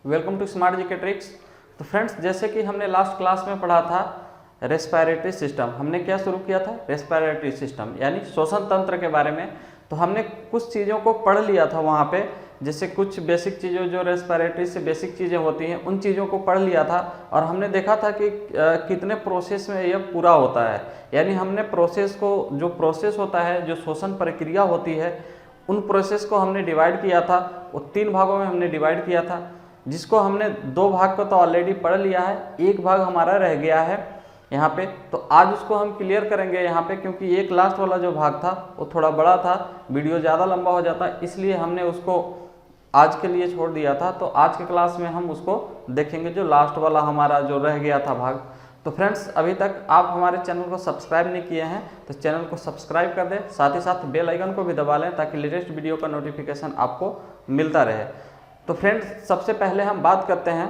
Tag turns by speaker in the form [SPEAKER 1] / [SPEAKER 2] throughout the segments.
[SPEAKER 1] Welcome to smart GK tricks. तो friends, जैसे कि हमने लास्ट क्लास में पढ़ा था रेस्पिरेटरी सिस्टम, हमने क्या शुरू किया था? रेस्पिरेटरी सिस्टम यानी श्वसन तंत्र के बारे में। तो हमने कुछ चीज़ों को पढ़ लिया था वहाँ पे, जैसे कुछ बेसिक चीज़ें जो रेस्पिरेटरी से बेसिक चीज़ें होती हैं उन चीज़ों को पढ़ लिया था। और हमने देखा था कि कितने प्रोसेस में यह पूरा होता है, यानी हमने प्रोसेस को, जो प्रोसेस होता है, जो श्वसन प्रक्रिया होती है, उन प्रोसेस को हमने डिवाइड किया था। वो 3 भागों में हमने डिवाइड किया था, जिसको हमने 2 भाग को तो ऑलरेडी पढ़ लिया है, 1 भाग हमारा रह गया है यहाँ पे। तो आज उसको हम क्लियर करेंगे यहाँ पे, क्योंकि एक लास्ट वाला जो भाग था वो थोड़ा बड़ा था, वीडियो ज़्यादा लंबा हो जाता, इसलिए हमने उसको आज के लिए छोड़ दिया था। तो आज के क्लास में हम उसको देखेंगे, जो लास्ट वाला हमारा जो रह गया था भाग। तो फ्रेंड्स, अभी तक आप हमारे चैनल को सब्सक्राइब नहीं किए हैं तो चैनल को सब्सक्राइब कर दें, साथ ही साथ बेल आइकन को भी दबा लें ताकि लेटेस्ट वीडियो का नोटिफिकेशन आपको मिलता रहे। तो फ्रेंड्स, सबसे पहले हम बात करते हैं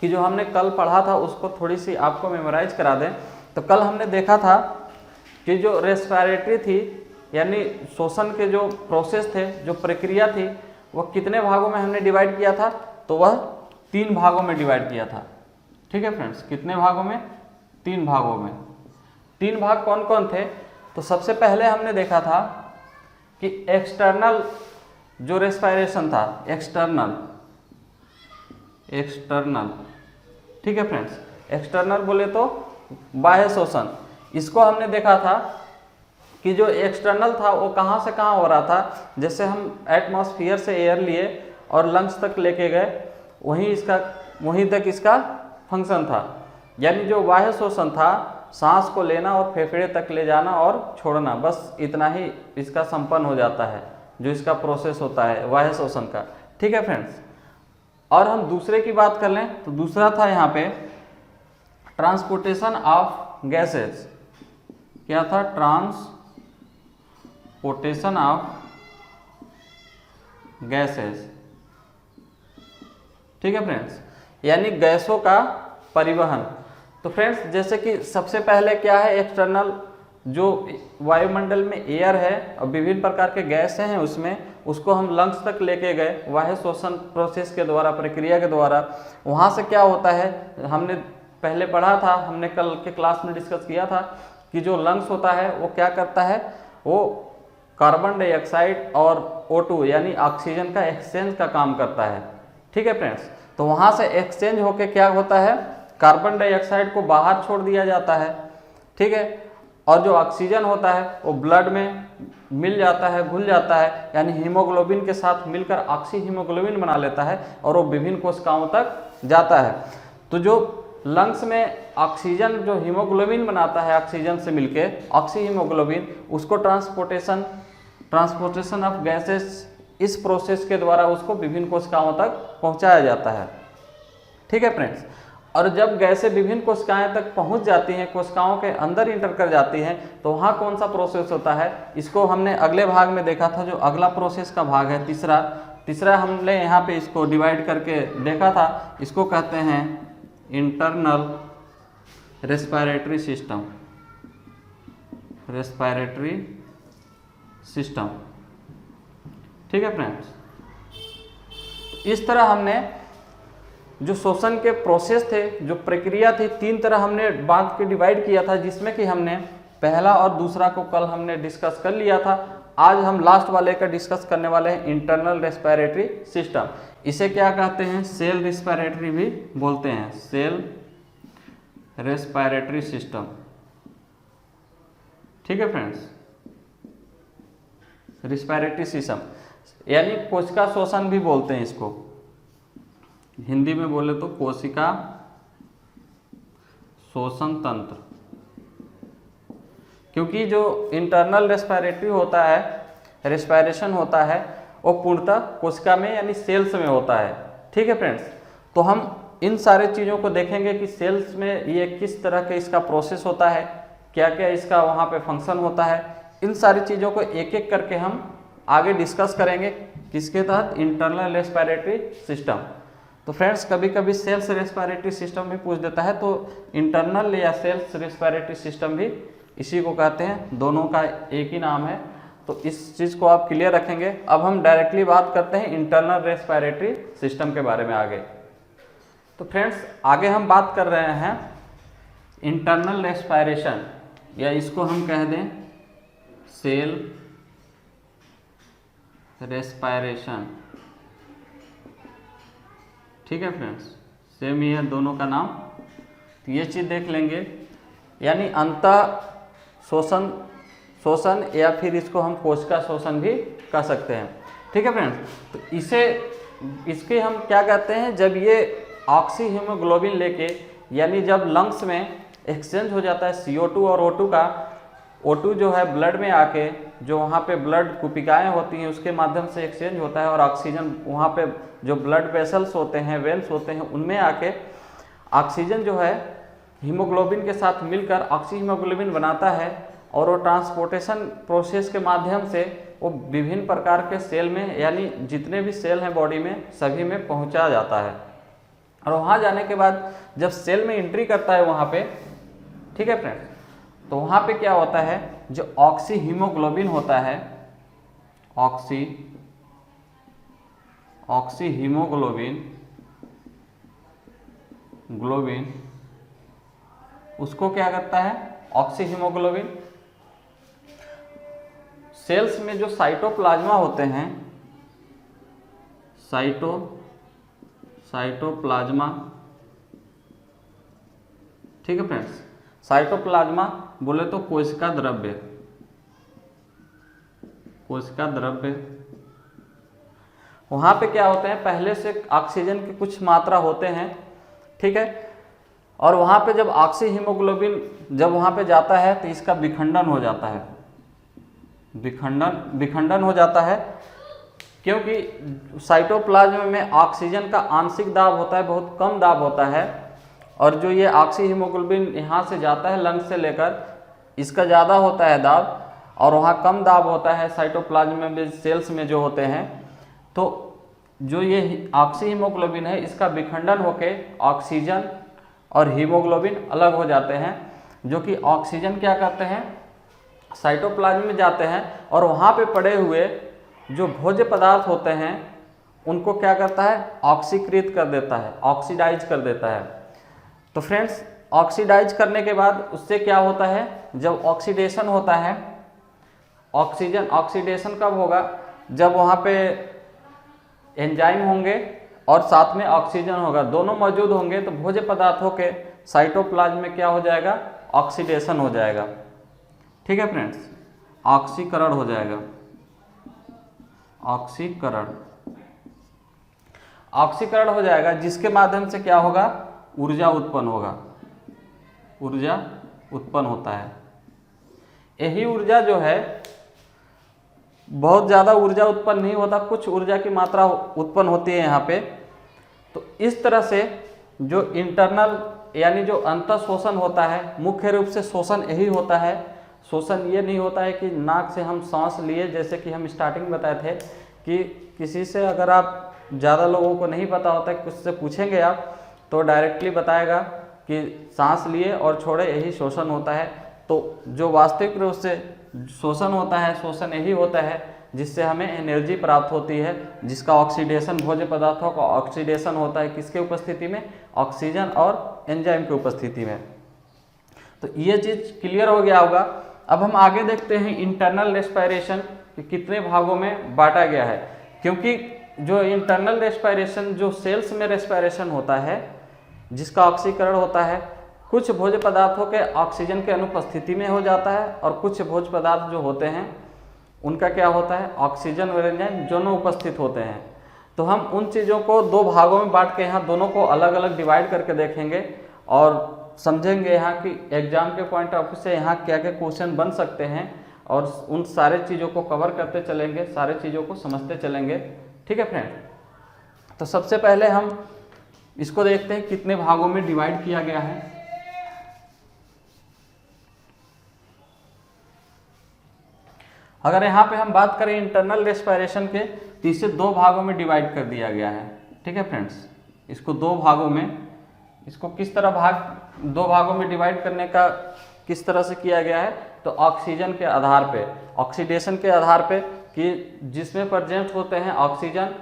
[SPEAKER 1] कि जो हमने कल पढ़ा था उसको थोड़ी सी आपको मेमोराइज करा दें। तो कल हमने देखा था कि जो रेस्पिरेटरी थी, यानी श्वसन के जो प्रोसेस थे, जो प्रक्रिया थी, वह कितने भागों में हमने डिवाइड किया था? तो वह 3 भागों में डिवाइड किया था। ठीक है फ्रेंड्स, कितने भागों में? 3 भागों में। 3 भाग कौन कौन थे? तो सबसे पहले हमने देखा था कि एक्सटर्नल जो रेस्पिरेशन था, एक्सटर्नल, ठीक है फ्रेंड्स, एक्सटर्नल बोले तो बाह्य श्वसन। इसको हमने देखा था कि जो एक्सटर्नल था वो कहाँ से कहाँ हो रहा था। जैसे हम एटमॉस्फेयर से एयर लिए और लंग्स तक लेके गए, वहीं तक इसका फंक्शन था। यानी जो बाह्य श्वसन था, सांस को लेना और फेफड़े तक ले जाना और छोड़ना, बस इतना ही इसका संपन्न हो जाता है, जो इसका प्रोसेस होता है बाह्य श्वसन का। ठीक है फ्रेंड्स, और हम दूसरे की बात कर लें तो दूसरा था यहाँ पे ट्रांसपोर्टेशन ऑफ गैसेस। क्या था? Transportation of gases. ठीक है फ्रेंड्स, यानी गैसों का परिवहन। तो फ्रेंड्स, जैसे कि सबसे पहले क्या है, एक्सटर्नल जो वायुमंडल में एयर है और विभिन्न प्रकार के गैस हैं उसमें, उसको हम लंग्स तक लेके गए बाह्य श्वसन प्रोसेस के द्वारा, प्रक्रिया के द्वारा। वहाँ से क्या होता है, हमने पहले पढ़ा था, हमने कल के क्लास में डिस्कस किया था कि जो लंग्स होता है वो क्या करता है, वो कार्बन डाइऑक्साइड और O2 यानी ऑक्सीजन का एक्सचेंज का काम करता है। ठीक है फ्रेंड्स, तो वहाँ से एक्सचेंज होके क्या होता है, कार्बन डाइऑक्साइड को बाहर छोड़ दिया जाता है। ठीक है, और जो ऑक्सीजन होता है वो ब्लड में मिल जाता है, घुल जाता है, यानी हीमोग्लोबिन के साथ मिलकर ऑक्सी हीमोग्लोबिन बना लेता है और वो विभिन्न कोशिकाओं तक जाता है। तो जो लंग्स में ऑक्सीजन जो हीमोग्लोबिन बनाता है, ऑक्सीजन से मिलके ऑक्सी हीमोग्लोबिन, उसको ट्रांसपोर्टेशन ऑफ गैसेस, इस प्रोसेस के द्वारा उसको विभिन्न कोशिकाओं तक पहुंचाया जाता है। ठीक है फ्रेंड्स, और जब गैसें विभिन्न कोशिकाएं तक पहुंच जाती हैं, कोशिकाओं के अंदर इंटर कर जाती हैं, तो वहाँ कौन सा प्रोसेस होता है, इसको हमने अगले भाग में देखा था। जो अगला प्रोसेस का भाग है तीसरा हमने यहाँ पे इसको डिवाइड करके देखा था। इसको कहते हैं इंटरनल रेस्पिरेटरी सिस्टम। ठीक है फ्रेंड्स, इस तरह हमने जो श्वसन के प्रोसेस थे, जो प्रक्रिया थी, 3 तरह हमने बांट के डिवाइड किया था, जिसमें कि हमने पहला और दूसरा को कल हमने डिस्कस कर लिया था। आज हम लास्ट वाले का डिस्कस करने वाले हैं, इंटरनल रेस्पिरेटरी सिस्टम। इसे क्या कहते हैं? सेल रेस्पिरेटरी भी बोलते हैं, सेल रेस्पिरेटरी सिस्टम। ठीक है फ्रेंड्स, रेस्पिरेटरी सिस्टम यानी कोशिका श्वसन भी बोलते हैं इसको, हिंदी में बोले तो कोशिका श्वसन तंत्र। क्योंकि जो इंटरनल रेस्पिरेटरी होता है, रेस्पिरेशन होता है, वो पूर्णतः कोशिका में यानी सेल्स में होता है। ठीक है फ्रेंड्स, तो हम इन सारे चीज़ों को देखेंगे कि सेल्स में ये किस तरह के इसका प्रोसेस होता है, क्या क्या इसका वहाँ पे फंक्शन होता है। इन सारी चीज़ों को एक एक करके हम आगे डिस्कस करेंगे, किसके तहत? Internal respiratory system. तो फ्रेंड्स, कभी कभी सेल्स रेस्पिरेटरी सिस्टम भी पूछ देता है, तो इंटरनल या सेल्स रेस्पिरेटरी सिस्टम भी इसी को कहते हैं, दोनों का एक ही नाम है। तो इस चीज़ को आप क्लियर रखेंगे। अब हम डायरेक्टली बात करते हैं इंटरनल रेस्पिरेटरी सिस्टम के बारे में आगे। तो फ्रेंड्स आगे हम बात कर रहे हैं इंटरनल रेस्पिरेशन, या इसको हम कह दें सेल रेस्पिरेशन। ठीक है फ्रेंड्स, सेम ही है दोनों का नाम। तो ये चीज़ देख लेंगे, यानी अंतः शोषण या फिर इसको हम कोशिका शोषण भी कह सकते हैं। ठीक है फ्रेंड्स, तो इसके हम क्या कहते हैं, जब ये ऑक्सी हीमोग्लोबिन लेके, यानी जब लंग्स में एक्सचेंज हो जाता है CO2 और O2 का, O2 जो है ब्लड में आके, जो वहाँ पे ब्लड कुपिकाएँ होती हैं उसके माध्यम से एक्सचेंज होता है, और ऑक्सीजन वहाँ पे जो ब्लड वेसल्स होते हैं, वेन्स होते हैं, उनमें आके ऑक्सीजन जो है हीमोग्लोबिन के साथ मिलकर ऑक्सी हीमोग्लोबिन बनाता है, और वो ट्रांसपोर्टेशन प्रोसेस के माध्यम से वो विभिन्न प्रकार के सेल में, यानी जितने भी सेल हैं बॉडी में सभी में पहुंचा जाता है। और वहाँ जाने के बाद जब सेल में एंट्री करता है वहाँ पे, ठीक है फ्रेंड्स, तो वहाँ पे क्या होता है, जो ऑक्सी हीमोग्लोबिन होता है, ऑक्सी हीमोग्लोबिन उसको क्या करता है, ऑक्सी हीमोग्लोबिन सेल्स में जो साइटोप्लाज्मा होते हैं, साइटोप्लाज्मा, ठीक है फ्रेंड्स, साइटोप्लाज्मा बोले तो कोशिका द्रव्य, वहाँ पे क्या होते हैं, पहले से ऑक्सीजन की कुछ मात्रा होते हैं, ठीक है, और वहाँ पे जब ऑक्सी हीमोग्लोबिन जब वहाँ पे जाता है तो इसका विखंडन हो जाता है, विखंडन हो जाता है, क्योंकि साइटोप्लाज्म में ऑक्सीजन का आंशिक दाब होता है, बहुत कम दाब होता है, और जो ये ऑक्सी हीमोग्लोबिन यहाँ से जाता है लंग्स से लेकर, इसका ज़्यादा होता है दाब, और वहाँ कम दाब होता है साइटोप्लाज्म में सेल्स में जो होते हैं। तो जो ये ऑक्सी हीमोग्लोबिन है इसका विखंडन होके ऑक्सीजन और हीमोग्लोबिन अलग हो जाते हैं, जो कि ऑक्सीजन क्या करते हैं, साइटोप्लाज्म में जाते हैं, और वहाँ पे पड़े हुए जो भोज्य पदार्थ होते हैं उनको क्या करता है, ऑक्सीकृत कर देता है, ऑक्सीडाइज कर देता है। तो फ्रेंड्स ऑक्सीडाइज करने के बाद उससे क्या होता है, जब ऑक्सीडेशन होता है, ऑक्सीडेशन कब होगा, जब वहाँ पे एंजाइम होंगे और साथ में ऑक्सीजन होगा, दोनों मौजूद होंगे, तो भोज्य पदार्थों के साइटोप्लाज्म में क्या हो जाएगा, ऑक्सीडेशन हो जाएगा। ठीक है फ्रेंड्स, ऑक्सीकरण हो जाएगा, ऑक्सीकरण हो जाएगा, जिसके माध्यम से क्या होगा, ऊर्जा उत्पन्न होता है। यही ऊर्जा जो है, बहुत ज़्यादा ऊर्जा उत्पन्न नहीं होता, कुछ ऊर्जा की मात्रा उत्पन्न होती है यहाँ पे। तो इस तरह से जो इंटरनल यानी जो अंतः शोषण होता है, मुख्य रूप से शोषण यही होता है। शोषण ये नहीं होता है कि नाक से हम सांस लिए, जैसे कि हम स्टार्टिंग में बताए थे कि किसी से अगर आप ज़्यादा लोगों को नहीं पता होता है, उससे पूछेंगे आप तो डायरेक्टली बताएगा कि सांस लिए और छोड़े, यही शोषण होता है। तो जो वास्तविक रूप से शोषण होता है, शोषण यही होता है जिससे हमें एनर्जी प्राप्त होती है, जिसका ऑक्सीडेशन, भोज्य पदार्थों का ऑक्सीडेशन होता है किसके उपस्थिति में, ऑक्सीजन और एंजाइम की उपस्थिति में। तो ये चीज़ क्लियर हो गया होगा। अब हम आगे देखते हैं इंटरनल रेस्पिरेशन कि कितने भागों में बांटा गया है, क्योंकि जो इंटरनल रेस्पिरेशन जो सेल्स में रेस्पिरेशन होता है, जिसका ऑक्सीकरण होता है, कुछ भोज्य पदार्थों के ऑक्सीजन के अनुपस्थिति में हो जाता है, और कुछ भोज्य पदार्थ जो होते हैं उनका क्या होता है, ऑक्सीजन और एंजाइम दोनों उपस्थित होते हैं। तो हम उन चीज़ों को दो भागों में बांट के यहाँ दोनों को अलग अलग डिवाइड करके देखेंगे और समझेंगे यहाँ की एग्जाम के पॉइंट ऑफ व्यू से यहाँ क्या क्या क्वेश्चन बन सकते हैं, और उन सारे चीज़ों को कवर करते चलेंगे, सारे चीज़ों को समझते चलेंगे। ठीक है फ्रेंड, तो सबसे पहले हम इसको देखते हैं कितने भागों में डिवाइड किया गया है। अगर यहाँ पे हम बात करें इंटरनल रेस्पिरेशन के, तो इसे दो भागों में डिवाइड कर दिया गया है। ठीक है फ्रेंड्स, इसको दो भागों में, इसको किस तरह दो भागों में डिवाइड करने का किस तरह से किया गया है, तो ऑक्सीजन के आधार पे, ऑक्सीडेशन के आधार पे, कि जिसमें प्रेजेंट होते हैं ऑक्सीजन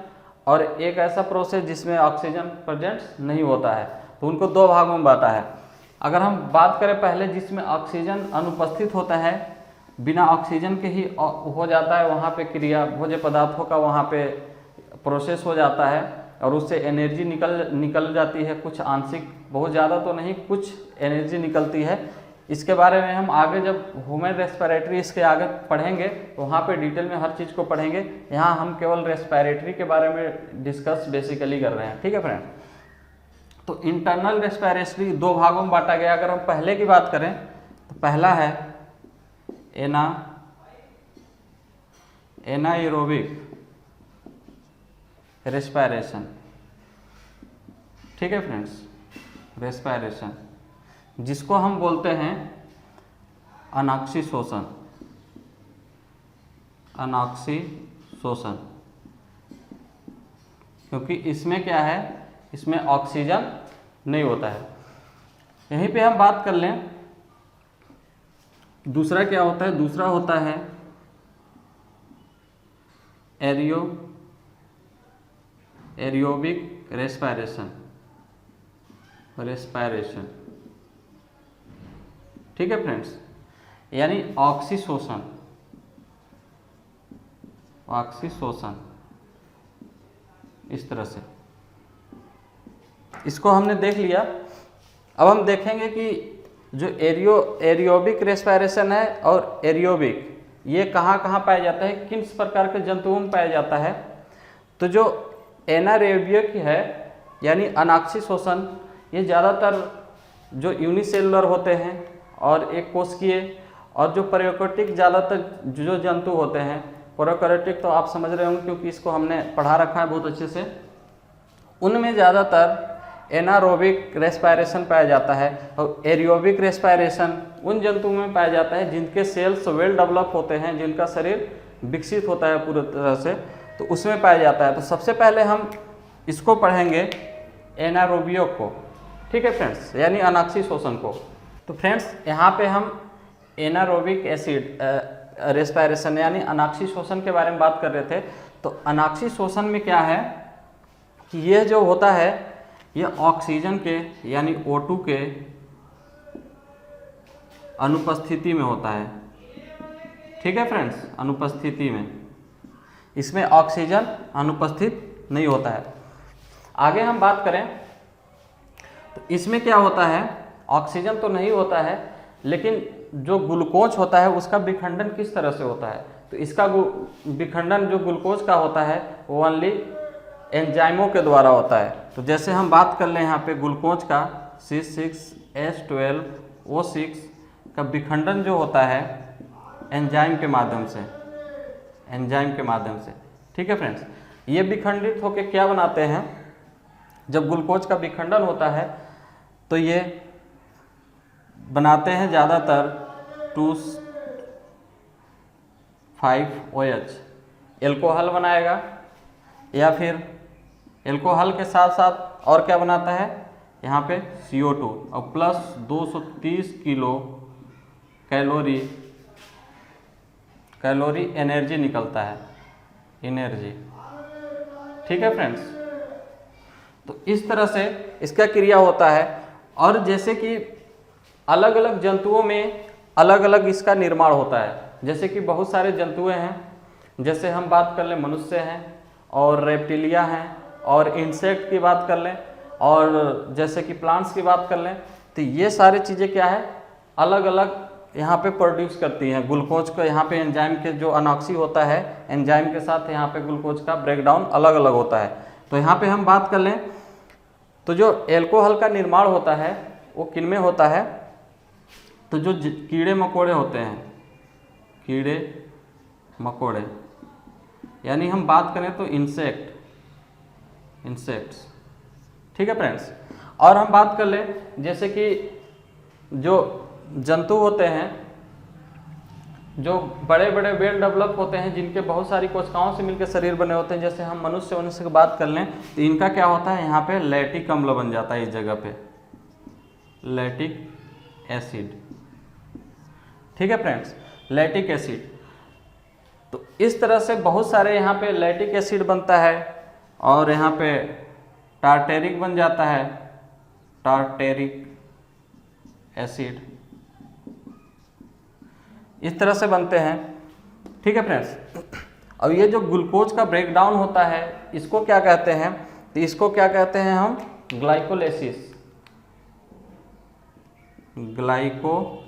[SPEAKER 1] और एक ऐसा प्रोसेस जिसमें ऑक्सीजन प्रेजेंट नहीं होता है, तो उनको दो भागों में बांटा है। अगर हम बात करें पहले जिसमें ऑक्सीजन अनुपस्थित होता है, बिना ऑक्सीजन के ही हो जाता है, वहाँ पे क्रिया भोज्य पदार्थों का वहाँ पे प्रोसेस हो जाता है और उससे एनर्जी निकल जाती है, कुछ आंशिक, बहुत ज़्यादा तो नहीं, कुछ एनर्जी निकलती है। इसके बारे में हम आगे जब ह्यूमन रेस्पिरेटरी इसके आगे पढ़ेंगे तो वहाँ पे डिटेल में हर चीज़ को पढ़ेंगे। यहाँ हम केवल रेस्पिरेटरी के बारे में डिस्कस बेसिकली कर रहे हैं, ठीक है फ्रेंड। तो इंटरनल रेस्पिरेटरी दो भागों में बांटा गया। अगर हम पहले की बात करें तो पहला है एनाएरोबिक रेस्पिरेशन, ठीक है फ्रेंड्स, रेस्पिरेशन, जिसको हम बोलते हैं अनॉक्सीशोषण, अनॉक्सीशोषण, क्योंकि इसमें क्या है, इसमें ऑक्सीजन नहीं होता है। यहीं पे हम बात कर लें दूसरा क्या होता है, दूसरा होता है एरियोबिक रेस्पिरेशन, ठीक है फ्रेंड्स, यानी ऑक्सीशोषण, इस तरह से इसको हमने देख लिया। अब हम देखेंगे कि जो एरियोबिक रेस्पिरेशन है और एरियोबिक, ये कहाँ कहाँ पाया जाता है, किस प्रकार के जंतुओं में पाया जाता है। तो जो एनाएरोबिक है यानी अनॉक्सीशोषण, ये ज़्यादातर जो यूनिसेलुलर होते हैं और एक कोशिकीय, और जो प्रोकैरियोटिक ज़्यादातर जो जंतु होते हैं, प्रोकैरियोटिक तो आप समझ रहे होंगे क्योंकि इसको हमने पढ़ा रखा है बहुत अच्छे से, उनमें ज़्यादातर एनारोबिक रेस्पिरेशन पाया जाता है। और एरियोबिक रेस्पिरेशन उन जंतुओं में पाया जाता है जिनके सेल्स वेल डेवलप होते हैं, जिनका शरीर विकसित होता है पूरी तरह से, तो उसमें पाया जाता है। तो सबसे पहले हम इसको पढ़ेंगे एनारोबिक को, ठीक है फ्रेंड्स, यानी अनॉक्सीशोषण को। तो फ्रेंड्स यहाँ पे हम एनारोबिक एसिड रेस्पिरेशन यानी अनॉक्सीशोषण के बारे में बात कर रहे थे। तो अनॉक्सीशोषण में क्या है कि यह जो होता है ये ऑक्सीजन के यानी O2 के अनुपस्थिति में होता है, ठीक है फ्रेंड्स, अनुपस्थिति में, इसमें ऑक्सीजन अनुपस्थित नहीं होता है। आगे हम बात करें तो इसमें क्या होता है, ऑक्सीजन तो नहीं होता है, लेकिन जो ग्लूकोज होता है उसका विखंडन किस तरह से होता है। तो इसका विखंडन जो ग्लूकोज का होता है वो ओनली एंजाइमों के द्वारा होता है। तो जैसे हम बात कर लें यहाँ पे ग्लूकोज का C6H12O6 का विखंडन जो होता है एंजाइम के माध्यम से, ठीक है फ्रेंड्स। ये विखंडित होकर क्या बनाते हैं, जब ग्लूकोज का विखंडन होता है तो ये बनाते हैं ज़्यादातर 2,5-OH, एल्कोहल बनाएगा, या फिर एल्कोहल के साथ साथ और क्या बनाता है, यहाँ पे CO2 और प्लस 230 किलो कैलोरी एनर्जी निकलता है, एनर्जी, ठीक है फ्रेंड्स। तो इस तरह से इसका क्रिया होता है। और जैसे कि अलग अलग जंतुओं में अलग अलग इसका निर्माण होता है, जैसे कि बहुत सारे जंतुएं हैं, जैसे हम बात कर लें मनुष्य हैं और रेप्टिलिया हैं और इंसेक्ट की बात कर लें और जैसे कि प्लांट्स की बात कर लें, तो ये सारी चीज़ें क्या है, अलग अलग यहाँ पे प्रोड्यूस करती हैं ग्लूकोज को। यहाँ पे एंजाइम के जो अनॉक्सी होता है, एंजाइम के साथ यहाँ पे ग्लूकोज का ब्रेकडाउन अलग अलग होता है। तो यहाँ पे हम बात कर लें तो जो एल्कोहल का निर्माण होता है वो किन में होता है, तो जो कीड़े मकोड़े होते हैं, कीड़े मकोड़े, यानी हम बात करें तो इंसेक्ट्स, ठीक है फ्रेंड्स। और हम बात कर लें जैसे कि जो जंतु होते हैं जो बड़े बड़े वेल डेवलप होते हैं, जिनके बहुत सारी कोशिकाओं से मिलकर शरीर बने होते हैं, जैसे हम मनुष्य की बात कर लें तो इनका क्या होता है, यहाँ पे लैक्टिक अम्ल बन जाता है इस जगह पे, लैक्टिक एसिड, ठीक है फ्रेंड्स, लैक्टिक एसिड। तो इस तरह से बहुत सारे यहाँ पे लैक्टिक एसिड बनता है और यहाँ पे टार्टेरिक बन जाता है, टार्टेरिक एसिड, इस तरह से बनते हैं। ठीक है फ्रेंड्स, अब ये जो ग्लूकोज का ब्रेकडाउन होता है इसको क्या कहते हैं, तो इसको क्या कहते हैं हम, ग्लाइकोलिसिस, ग्लाइकोलिसिस,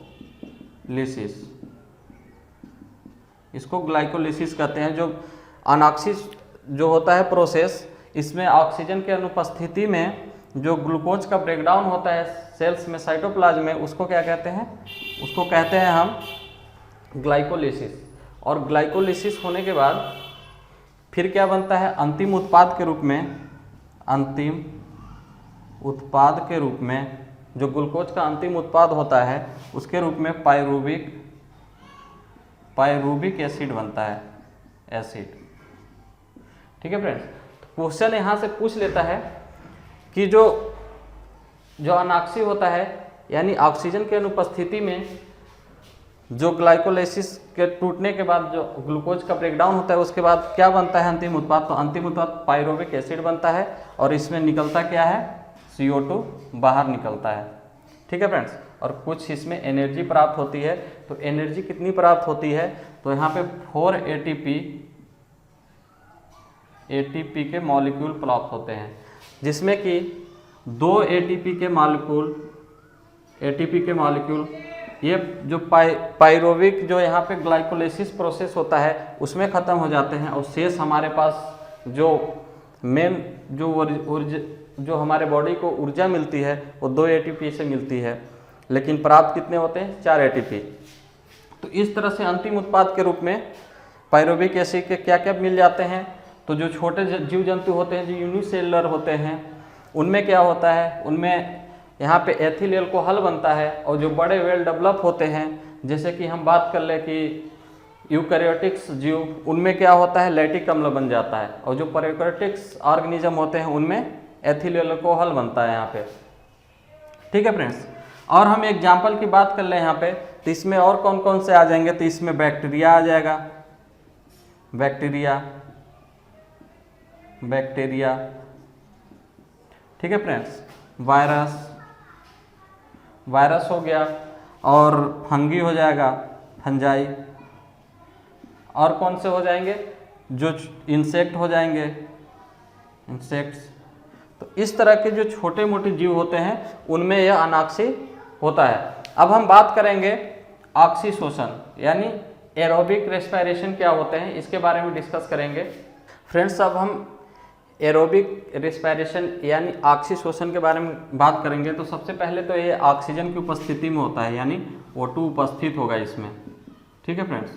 [SPEAKER 1] इसको ग्लाइकोलिसिस कहते हैं। जो अनॉक्सिस जो होता है प्रोसेस, इसमें ऑक्सीजन के अनुपस्थिति में जो ग्लूकोज का ब्रेकडाउन होता है सेल्स में, साइटोप्लाज्म में, उसको क्या कहते हैं, उसको कहते हैं हम ग्लाइकोलिसिस। और ग्लाइकोलिसिस होने के बाद फिर क्या बनता है, अंतिम उत्पाद के रूप में, अंतिम उत्पाद के रूप में जो ग्लूकोज का अंतिम उत्पाद होता है उसके रूप में पायरूविक एसिड बनता है, एसिड। ठीक है फ्रेंड्स, क्वेश्चन यहाँ से पूछ लेता है कि जो अनॉक्सी होता है यानी ऑक्सीजन के अनुपस्थिति में जो ग्लाइकोलाइसिस के टूटने के बाद जो ग्लूकोज का ब्रेकडाउन होता है उसके बाद क्या बनता है अंतिम उत्पाद, तो अंतिम उत्पाद पायरूविक एसिड बनता है और इसमें निकलता क्या है, CO2 बाहर निकलता है। ठीक है फ्रेंड्स, और कुछ इसमें एनर्जी प्राप्त होती है। तो एनर्जी कितनी प्राप्त होती है, तो यहाँ पे 4 ATP के मॉलिक्यूल प्राप्त होते हैं, जिसमें कि 2 ATP के मॉलिक्यूल ये जो पायरूविक जो यहाँ पे ग्लाइकोलाइसिस प्रोसेस होता है उसमें ख़त्म हो जाते हैं और शेष हमारे पास जो मेन जो हमारे बॉडी को ऊर्जा मिलती है वो 2 ATP से मिलती है, लेकिन प्राप्त कितने होते हैं, 4 ATP। तो इस तरह से अंतिम उत्पाद के रूप में पायरूविक एसिड के क्या क्या मिल जाते हैं, तो जो छोटे जीव जंतु होते हैं जो यूनिसेलुलर होते हैं उनमें क्या होता है, उनमें यहाँ पे एथिल एल्कोहल बनता है। और जो बड़े वेल डेवलप होते हैं, जैसे कि हम बात कर ले कि यूकैरियोटिक्स जीव, उनमें क्या होता है, लैक्टिक अम्ल बन जाता है। और जो प्रोकैरियोटिक्स ऑर्गेनिज्म होते हैं उनमें एथिल एल्कोहल बनता है यहाँ पे। ठीक है फ्रेंड्स, और हम एग्जाम्पल की बात कर ले यहाँ पे, तो इसमें और कौन कौन से आ जाएंगे, तो इसमें बैक्टीरिया आ जाएगा, बैक्टीरिया। ठीक है फ्रेंड्स, वायरस हो गया, और फंगी हो जाएगा, फंजाई। और कौन से हो जाएंगे, जो इंसेक्ट हो जाएंगे, इंसेक्ट्स। तो इस तरह के जो छोटे मोटे जीव होते हैं उनमें यह अनॉक्सी होता है। अब हम बात करेंगे ऑक्सीशोषण यानी एरोबिक रेस्पिरेशन क्या होते हैं, इसके बारे में डिस्कस करेंगे। फ्रेंड्स, अब हम एरोबिक रेस्पिरेशन यानी ऑक्सीशोषण के बारे में बात करेंगे। तो सबसे पहले तो ये ऑक्सीजन की उपस्थिति में होता है, यानी O2 उपस्थित होगा इसमें। ठीक है फ्रेंड्स,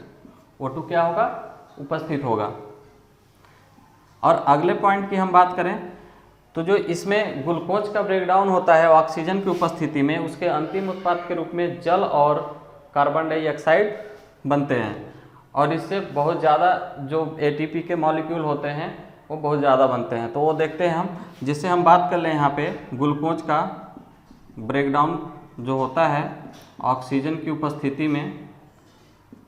[SPEAKER 1] O2 क्या होगा, उपस्थित होगा। और अगले पॉइंट की हम बात करें तो जो इसमें ग्लूकोज का ब्रेकडाउन होता है ऑक्सीजन की उपस्थिति में, उसके अंतिम उत्पाद के रूप में जल और कार्बन डाइऑक्साइड बनते हैं। और इससे बहुत ज़्यादा जो ATP के मॉलिक्यूल होते हैं वो बहुत ज़्यादा बनते हैं। तो वो देखते हैं हम, जिससे हम बात कर लें यहाँ पे ग्लूकोज का ब्रेकडाउन जो होता है ऑक्सीजन की उपस्थिति में,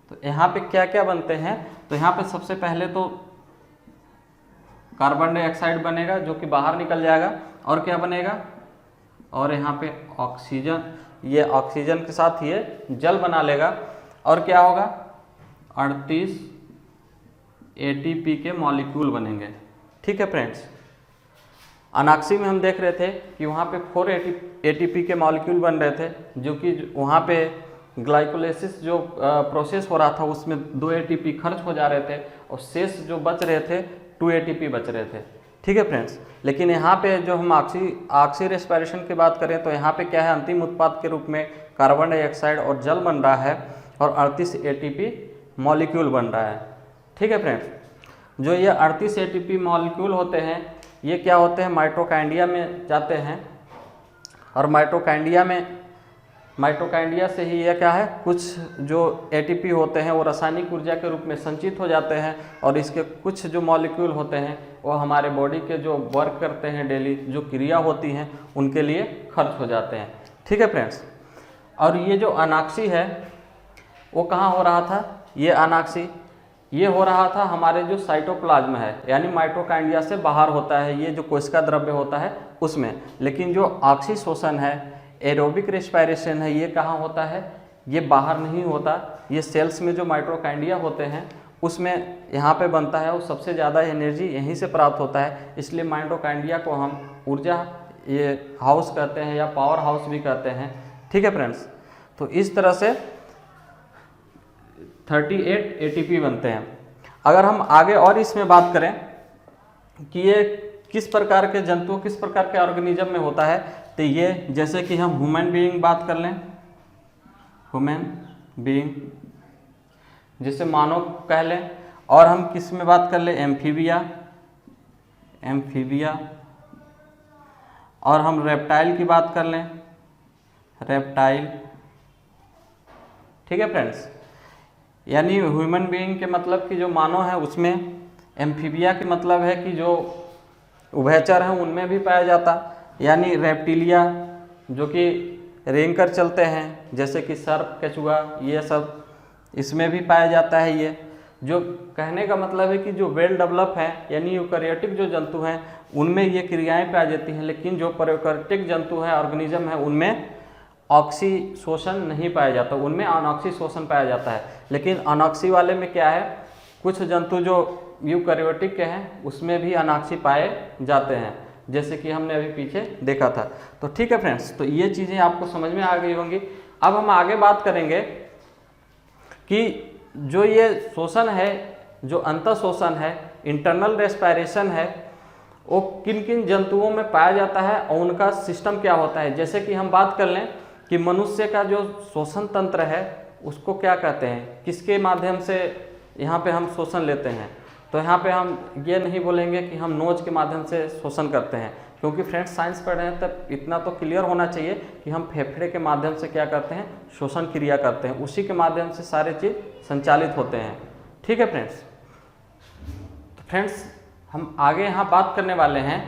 [SPEAKER 1] तो यहाँ पे क्या क्या बनते हैं। तो यहाँ पे सबसे पहले तो कार्बन डाइऑक्साइड बनेगा जो कि बाहर निकल जाएगा, और क्या बनेगा, और यहाँ पे ऑक्सीजन, ये ऑक्सीजन के साथ ये जल बना लेगा, और क्या होगा, 38 ATP के मॉलिक्यूल बनेंगे। ठीक है फ्रेंड्स, अनॉक्सी में हम देख रहे थे कि वहाँ पे 4 ATP के मॉलिक्यूल बन रहे थे, जो कि वहाँ पे ग्लाइकोलाइसिस जो प्रोसेस हो रहा था उसमें 2 ATP खर्च हो जा रहे थे और शेष जो बच रहे थे 2 ATP बच रहे थे। ठीक है फ्रेंड्स, लेकिन यहाँ पे जो हम ऑक्सी रेस्पिरेशन की बात करें तो यहाँ पे क्या है, अंतिम उत्पाद के रूप में कार्बन डाइऑक्साइड और जल बन रहा है और 38 ATP मॉलिक्यूल बन रहा है। ठीक है फ्रेंड्स, जो ये 38 ATP मॉलिक्यूल होते हैं ये क्या होते हैं, माइटोकांड्रिया में जाते हैं, और माइटोकांड्रिया से ही ये क्या है, कुछ जो ATP होते हैं वो रासायनिक ऊर्जा के रूप में संचित हो जाते हैं, और इसके कुछ जो मॉलिक्यूल होते हैं वो हमारे बॉडी के जो वर्क करते हैं, डेली जो क्रिया होती हैं उनके लिए खर्च हो जाते हैं। ठीक है फ्रेंड्स, और ये जो अनॉक्सी है वो कहाँ हो रहा था, ये अनाक्सी, ये हो रहा था हमारे जो साइटोप्लाज्म है यानी माइटोकांड्रिया से बाहर होता है, ये जो कोशिका द्रव्य होता है उसमें। लेकिन जो ऑक्सीशोषण है, एरोबिक रेस्पिरेशन है, ये कहाँ होता है, ये बाहर नहीं होता, ये सेल्स में जो माइटोकांड्रिया होते हैं उसमें यहाँ पे बनता है और सबसे ज़्यादा एनर्जी यहीं से प्राप्त होता है। इसलिए माइटोकांड्रिया को हम ऊर्जा ये हाउस कहते हैं या पावर हाउस भी कहते हैं। ठीक है फ्रेंड्स, तो इस तरह से 38 एटीपी बनते हैं। अगर हम आगे और इसमें बात करें कि ये किस प्रकार के जंतु, किस प्रकार के ऑर्गेनिज्म में होता है, तो ये जैसे कि हम ह्यूमन बीइंग बात कर लें, ह्यूमन बीइंग जिसे मानव कह लें, और हम किस में बात कर लें, एम्फीबिया, एम्फीबिया, और हम रेप्टाइल की बात कर लें, रेप्टाइल। ठीक है फ्रेंड्स, यानी ह्यूमन बीइंग के मतलब कि जो मानव है उसमें, एम्फीबिया के मतलब है कि जो उभयचर हैं उनमें भी पाया जाता, यानी रेप्टिलिया जो कि रेंग कर चलते हैं जैसे कि सर्प, केचुआ, ये सब इसमें भी पाया जाता है। ये जो कहने का मतलब है कि जो वेल डेवलप है यानी यूकैरियोटिक जो जंतु हैं उनमें ये क्रियाएं पाई जाती हैं, लेकिन जो प्रोकैरियोटिक जंतु हैं, ऑर्गेनिज्म है, उनमें ऑक्सीशोषण नहीं पाया जाता, उनमें अनऑक्सीशोषण पाया जाता है। लेकिन अनऑक्सी वाले में क्या है, कुछ जंतु जो यूकैरियोटिक के हैं उसमें भी अनऑक्सी पाए जाते हैं, जैसे कि हमने अभी पीछे देखा था। तो ठीक है फ्रेंड्स, तो ये चीज़ें आपको समझ में आ गई होंगी। अब हम आगे बात करेंगे कि जो ये शोषण है, जो अंतः शोषण है, इंटरनल रेस्पिरेशन है, वो किन किन जंतुओं में पाया जाता है और उनका सिस्टम क्या होता है। जैसे कि हम बात कर लें कि मनुष्य का जो शोषण तंत्र है उसको क्या कहते हैं, किसके माध्यम से यहाँ पे हम शोषण लेते हैं। तो यहाँ पे हम ये नहीं बोलेंगे कि हम नोज के माध्यम से शोषण करते हैं, क्योंकि फ्रेंड्स साइंस पढ़ रहे हैं तब इतना तो क्लियर होना चाहिए कि हम फेफड़े के माध्यम से क्या करते हैं, शोषण क्रिया करते हैं, उसी के माध्यम से सारे चीज़ संचालित होते हैं। ठीक है फ्रेंड्स, तो फ्रेंड्स हम आगे यहाँ बात करने वाले हैं,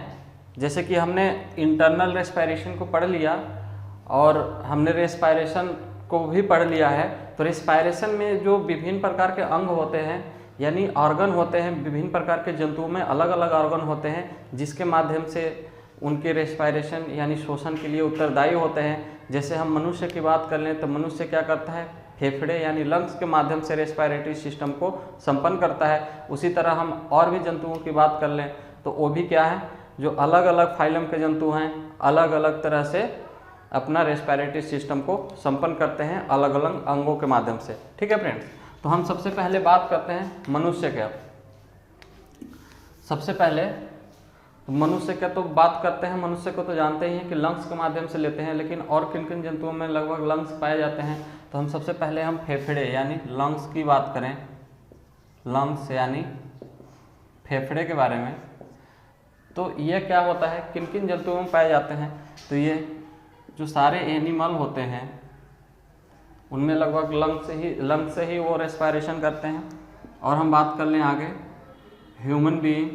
[SPEAKER 1] जैसे कि हमने इंटरनल रेस्पिरेशन को पढ़ लिया और हमने रेस्पिरेशन को भी पढ़ लिया है। तो रेस्पिरेशन में जो विभिन्न प्रकार के अंग होते हैं यानी ऑर्गन होते हैं, विभिन्न प्रकार के जंतुओं में अलग अलग ऑर्गन होते हैं जिसके माध्यम से उनके रेस्पिरेशन यानी शोषण के लिए उत्तरदायी होते हैं। जैसे हम मनुष्य की बात कर लें तो मनुष्य क्या करता है, फेफड़े यानी लंग्स के माध्यम से रेस्पिरेटरी सिस्टम को संपन्न करता है। उसी तरह हम और भी जंतुओं की बात कर लें तो वो भी क्या है, जो अलग अलग फाइलम के जंतु हैं, अलग अलग तरह से अपना रेस्पिरेटरी सिस्टम को संपन्न करते हैं अलग अलग अंगों के माध्यम से। ठीक है फ्रेंड्स, तो हम सबसे पहले बात करते हैं मनुष्य के। सबसे पहले मनुष्य का तो बात करते हैं, मनुष्य को तो जानते ही हैं कि लंग्स के माध्यम से लेते हैं, लेकिन और किन किन जंतुओं में लगभग लंग्स पाए जाते हैं। तो हम सबसे पहले हम फेफड़े यानी लंग्स की बात करें, लंग्स यानी फेफड़े के बारे में, तो ये क्या होता है, किन किन जंतुओं में पाए जाते हैं। तो ये जो सारे एनिमल होते हैं उनमें लगभग लंग से ही वो रेस्पिरेशन करते हैं। और हम बात कर लें आगे ह्यूमन बीइंग।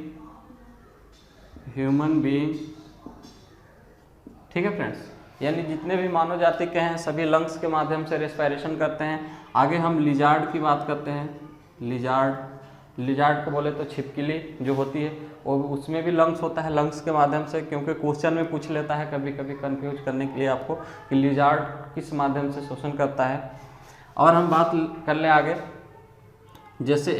[SPEAKER 1] ठीक है फ्रेंड्स, यानी जितने भी मानव जाति के हैं सभी लंग्स के माध्यम से रेस्पिरेशन करते हैं। आगे हम लिजार्ड की बात करते हैं। लिजार्ड को बोले तो छिपकली जो होती है वो उसमें भी लंग्स होता है, लंग्स के माध्यम से, क्योंकि क्वेश्चन में पूछ लेता है कभी कभी कंफ्यूज करने के लिए आपको कि लिजार्ड किस माध्यम से शोषण करता है। और हम बात कर लें आगे जैसे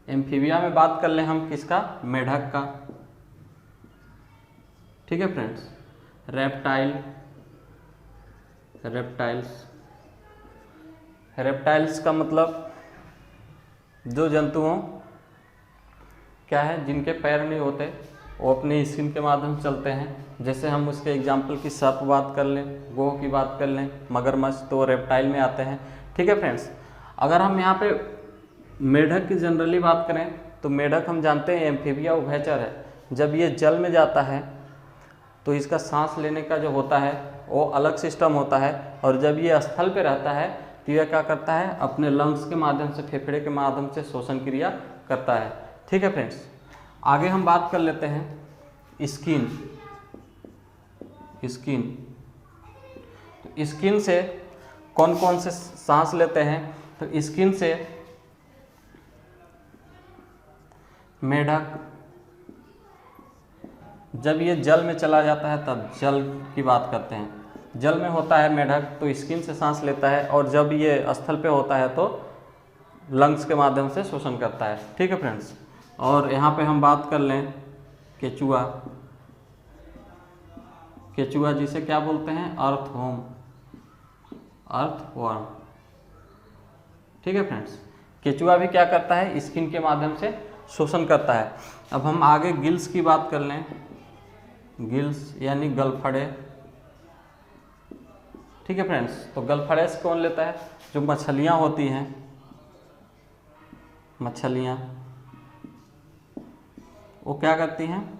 [SPEAKER 1] एम्फीबिया में बात कर लें हम किसका, मेढक का। ठीक है फ्रेंड्स, रेप्टाइल्स का मतलब जो जंतुओं क्या है जिनके पैर नहीं होते, वो अपने स्किन के माध्यम से चलते हैं। जैसे हम उसके एग्जाम्पल की सर्प बात कर लें, गोह की बात कर लें, मगरमच्छ, तो रेप्टाइल में आते हैं। ठीक है फ्रेंड्स, अगर हम यहाँ पे मेढक की जनरली बात करें तो मेढक हम जानते हैं एम्फीबिया उभयचर है। जब ये जल में जाता है तो इसका सांस लेने का जो होता है वो अलग सिस्टम होता है, और जब ये स्थल पे रहता है तो यह क्या करता है, अपने लंग्स के माध्यम से, फेफड़े के माध्यम से शोषण क्रिया करता है। ठीक है फ्रेंड्स, आगे हम बात कर लेते हैं स्किन। तो स्किन से कौन कौन से सांस लेते हैं? तो स्किन से मेढक जब ये जल में चला जाता है तब जल की बात करते हैं। जल में होता है मेढक तो स्किन से सांस लेता है, और जब ये स्थल पे होता है तो लंग्स के माध्यम से शोषण करता है। ठीक है फ्रेंड्स। और यहाँ पे हम बात कर लें केचुआ। केचुआ जिसे क्या बोलते हैं? Earthworm, earthworm. ठीक है फ्रेंड्स। केचुआ भी क्या करता है? स्किन के माध्यम से शोषण करता है। अब हम आगे गिल्स की बात कर लें। गिल्स यानी गलफड़े। ठीक है फ्रेंड्स। तो गलफड़े से कौन लेता है? जो मछलियाँ होती हैं, मछलियाँ, वो क्या करती हैं?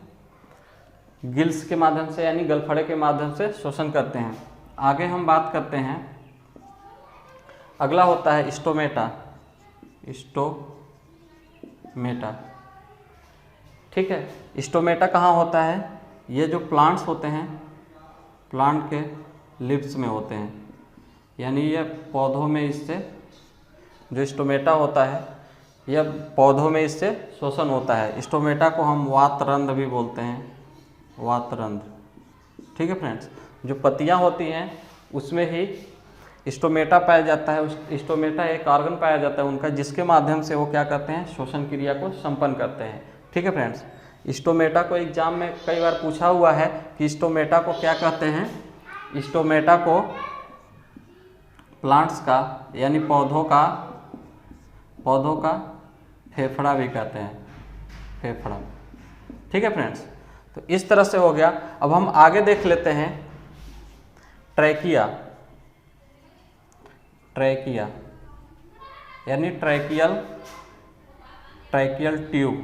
[SPEAKER 1] गिल्स के माध्यम से यानी गलफड़े के माध्यम से शोषण करते हैं। आगे हम बात करते हैं, अगला होता है स्टोमेटा। स्टोमेटा। ठीक है। स्टोमेटा कहाँ होता है? ये जो प्लांट्स होते हैं, प्लांट के लिप्स में होते हैं, यानी ये पौधों में इससे जो स्टोमेटा होता है, यह पौधों में इससे शोषण होता है। स्टोमेटा को हम वातरंध्र भी बोलते हैं, वातरंध्र। ठीक है फ्रेंड्स। जो पत्तियां होती हैं उसमें ही स्टोमेटा पाया जाता है। उस स्टोमेटा एक ऑर्गन पाया जाता है उनका, जिसके माध्यम से वो क्या करते हैं? शोषण क्रिया को संपन्न करते हैं। ठीक है फ्रेंड्स। स्टोमेटा को एग्जाम में कई बार पूछा हुआ है कि स्टोमेटा को क्या कहते हैं? स्टोमेटा को प्लांट्स का यानी पौधों का फेफड़ा भी कहते हैं, फेफड़ा। ठीक है फ्रेंड्स। तो इस तरह से हो गया। अब हम आगे देख लेते हैं ट्रैकिया। ट्रैकिया यानी ट्रैकियल ट्यूब।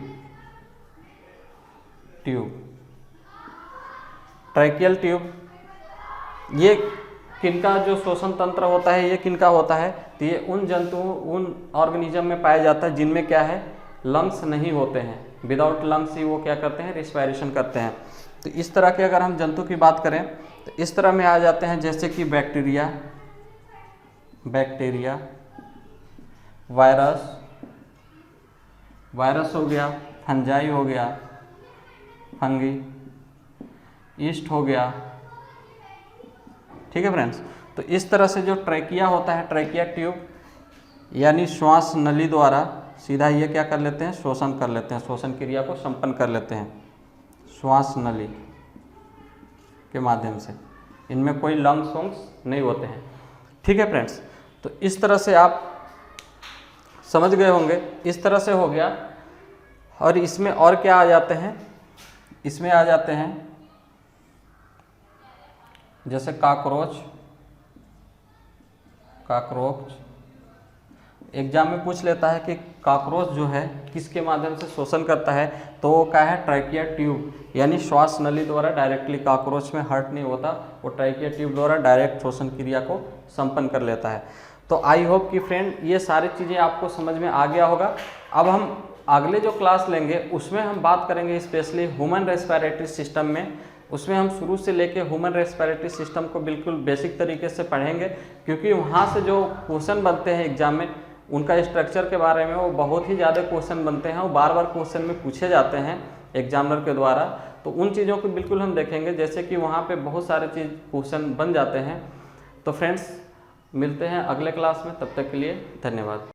[SPEAKER 1] ट्रैकियल ट्यूब ये किनका जो शोषण तंत्र होता है, ये किनका होता है? तो ये उन जंतुओं, उन ऑर्गेनिज्म में पाया जाता है जिनमें क्या है? लंग्स नहीं होते हैं। विदाउट लंग्स ही वो क्या करते हैं? रिस्पायरेशन करते हैं। तो इस तरह के अगर हम जंतु की बात करें तो इस तरह में आ जाते हैं, जैसे कि बैक्टीरिया, वायरस हो गया, फंजाई हो गया, फंगी, ईस्ट हो गया। ठीक है फ्रेंड्स। तो इस तरह से जो ट्रैकिया होता है, ट्रैकिया ट्यूब यानी श्वास नली द्वारा सीधा ये क्या कर लेते हैं? शोषण कर लेते हैं, शोषण क्रिया को संपन्न कर लेते हैं श्वास नली के माध्यम से। इनमें कोई लंग्स नहीं होते हैं। ठीक है फ्रेंड्स। तो इस तरह से आप समझ गए होंगे। इस तरह से हो गया। और इसमें और क्या आ जाते हैं? इसमें आ जाते हैं जैसे काकरोच। एग्जाम में पूछ लेता है कि काकरोच जो है किसके माध्यम से शोषण करता है? तो वो क्या है? ट्रैकिया ट्यूब यानी श्वास नली द्वारा डायरेक्टली। काकरोच में हर्ट नहीं होता, वो ट्रैकिया ट्यूब द्वारा डायरेक्ट शोषण क्रिया को संपन्न कर लेता है। तो आई होप कि फ्रेंड ये सारी चीज़ें आपको समझ में आ गया होगा। अब हम अगले जो क्लास लेंगे उसमें हम बात करेंगे स्पेशली ह्यूमन रेस्पिरेटरी सिस्टम में। उसमें हम शुरू से लेके ह्यूमन रेस्पिरेटरी सिस्टम को बिल्कुल बेसिक तरीके से पढ़ेंगे, क्योंकि वहाँ से जो क्वेश्चन बनते हैं एग्जाम में, उनका स्ट्रक्चर के बारे में वो बहुत ही ज़्यादा क्वेश्चन बनते हैं, वो बार बार क्वेश्चन में पूछे जाते हैं एग्जामिनर के द्वारा। तो उन चीज़ों को बिल्कुल हम देखेंगे, जैसे कि वहाँ पे बहुत सारे चीज़ क्वेश्चन बन जाते हैं। तो फ्रेंड्स मिलते हैं अगले क्लास में, तब तक के लिए धन्यवाद।